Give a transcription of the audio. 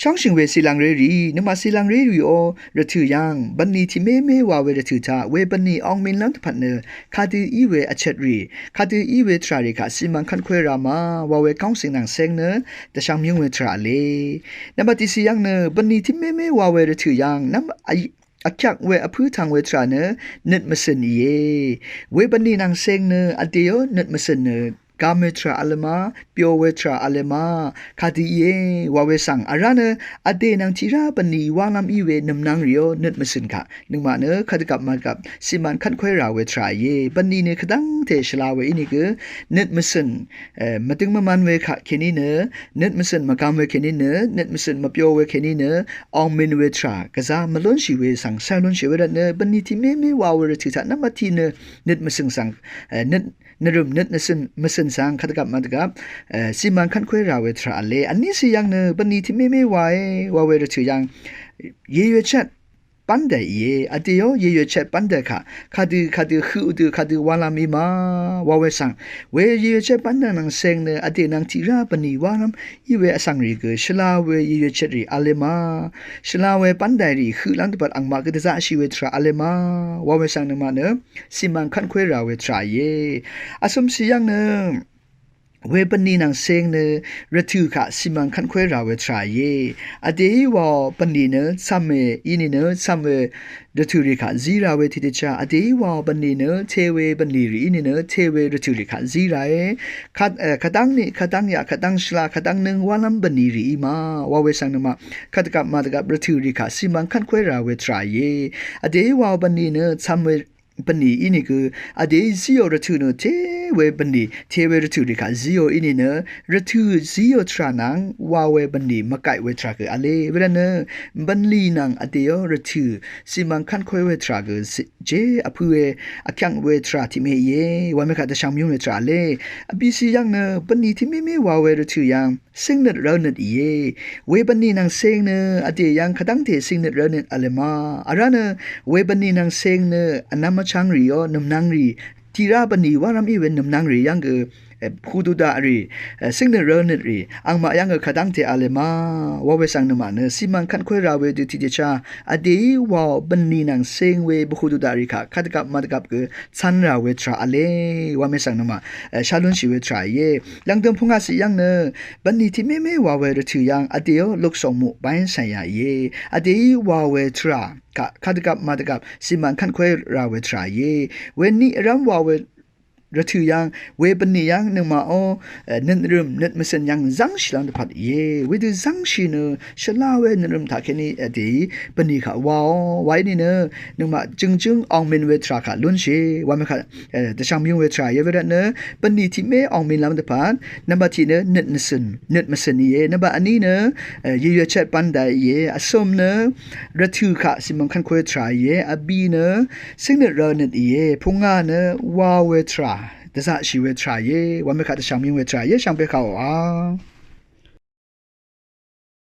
ช่องชิงเวสิลังเรรีนมาสิลังเรรีโอระถือยังบันนี้ที่ไม่ว่าเวระถือท่าเวบันนี้อองมินลังพันเนอคาดืออีเวอเชดรีคาดืออีเวทราริกาสิมันคันควยรามาว่าเวก้องสิงนังเซงเนอแต่ช่างมิงเวทราเลนมาที่สิยังเนอบันนี้ที่ไม่ว่าเวระถือยังน้ำอักยักเวอพื้ทางเวทราเนนึดมาสนเยเวบันนี้นางเซงเนออเดียวนึดมาสนเนกาเมทราอัลมาเปียวเวทราอัลมาคาดีเยวาเวสังอาราเนอเดนังจิราปนีวาลามอีเวนำนางเรียวนึดมาสินค่ะนึงมาเนคาดกับมากับสิมันคันควยราเวทราเยปนีเนคดังเทชลาเวอินิกนึดมาสินมาตึงมามันเวค่ะเคนีเนนึดมาสินมากามเวเคนีเนนึดมาสินมาเปียวเวเคนีเนอองมินเวทรากะซามาล้นชีเวสังซาล้นชีเวระเนปนีที่ไม่วาวเวรทิตานัมมาทีเนนึดมาสิงสังนึดนรุมนึดนสินมาสินสังคัดกับมากับสิมันคันควยราเวทราเลอันนี้สิยังเนปนีที่ไม่วายวาเวรทิยังเยเชัดปันเดเยอเดียวเยเชัดปันเดค่ะคาดือคืออุดคาดือวาลามีมาวาเวสังเวเยเชัดปันเดนังเซงเนอเดนังทีราปนีวาลัมอีเวอสังรีกชลาเวเยเชัดรีอาเลมาชลาเวปันเดรีคือลังตปัดอังมากดซาชีเวทราอาเลมาวาเวสังเนมาเนสิมันคันควยราเวทราเยอสมสิยังเนเวปนีนังเซงเนระถือค่ะสิมันคันควยราเวทรายเยอเดยว่าปนีเนซัมเมอินิเนซัมเวระถือริค่ะซีราเวทิเตชาอเดยว่าปนีเนเทเวปนีรีอินิเนเทเวระถือริค่ะซีราเอคดังนี่คดังยาคดังชลาคดังนึงวาลัมปนีรีมาวาเวสังนมาคดกับมาดกับระถือริค่ะสิมันคันควยราเวทรายเยอเดยว่าปนีเนซัมเวปนีอินิคืออเดยซิโอระถือเนเทเวปนีเทเวระถือริค่ะซิโออินิเนระถือซิโอทรานังวาเวปนีมะไกเวทราคืออเลเวลาเนบันลีนังอเดยระถือสิมันคันควยเวทราคือเจอพูเวอคังเวทราที่เมเยวาเมคาตะชังมิวเวทราเลอบิสิยังเนปนีที่ไม่วาเวระถือยังสิงเนตเราเนตเยเวปนีนังเซงเนอเดยังคดังเทสิงเนตเราเนตอเลมาอาราเนเวปนีนังเซงเนอนามาชังรีโอนำนังรีทีราปนีวารามอีเวนนำนางรียังพูดูดารีสิ่งเนรเนรีอังมายังคดังเตอาเลมาวาเวสังนมาเนสิมันคันควยราเวดูติเดชาอเดยวาบันนีนังเซงเวพูดูดารีค่ะคัดกับมาดกับซันราเวทราอเลวาเมสังนมาชาลุนชิเวทราเยลังเดิมพงอาศิยังเนบันนีที่ไม่วาเวรถือยังอเดียวลูกสมุบายสัญญาเยอเดียวาเวทราคัดกับมาดกับสิมันคันควยราเวทราเยเวนี่รัมวาเวระถือยังเวปนียังนึงมานึนรึมนึดมิสันยังจังชิลังพัดเยเวดูจังชิเนชลาเวนึนรึมทักแค่นี้ดีปนีค่ะว้าวไว้นี่เนนึงมาจึงอองมินเวทราค่ะลุนเชว่าไม่ค่ะแต่ช่างมิวเวทราเยเวดเนปนีที่ไม่อองมินลำตะพัดนับบัดที่เนนึดมิสันเยนับบัดอันนี้เนเยเชปันไดเยอสมเนระถือค่ะสิมังคันควยทราเยอบีเนสิ่งเนรเนเยพงาเนว้าวเวทราแต่ซะชีเวทราเยว่าไม่ขาดช่างมิวเวทราเยช่างไปเขา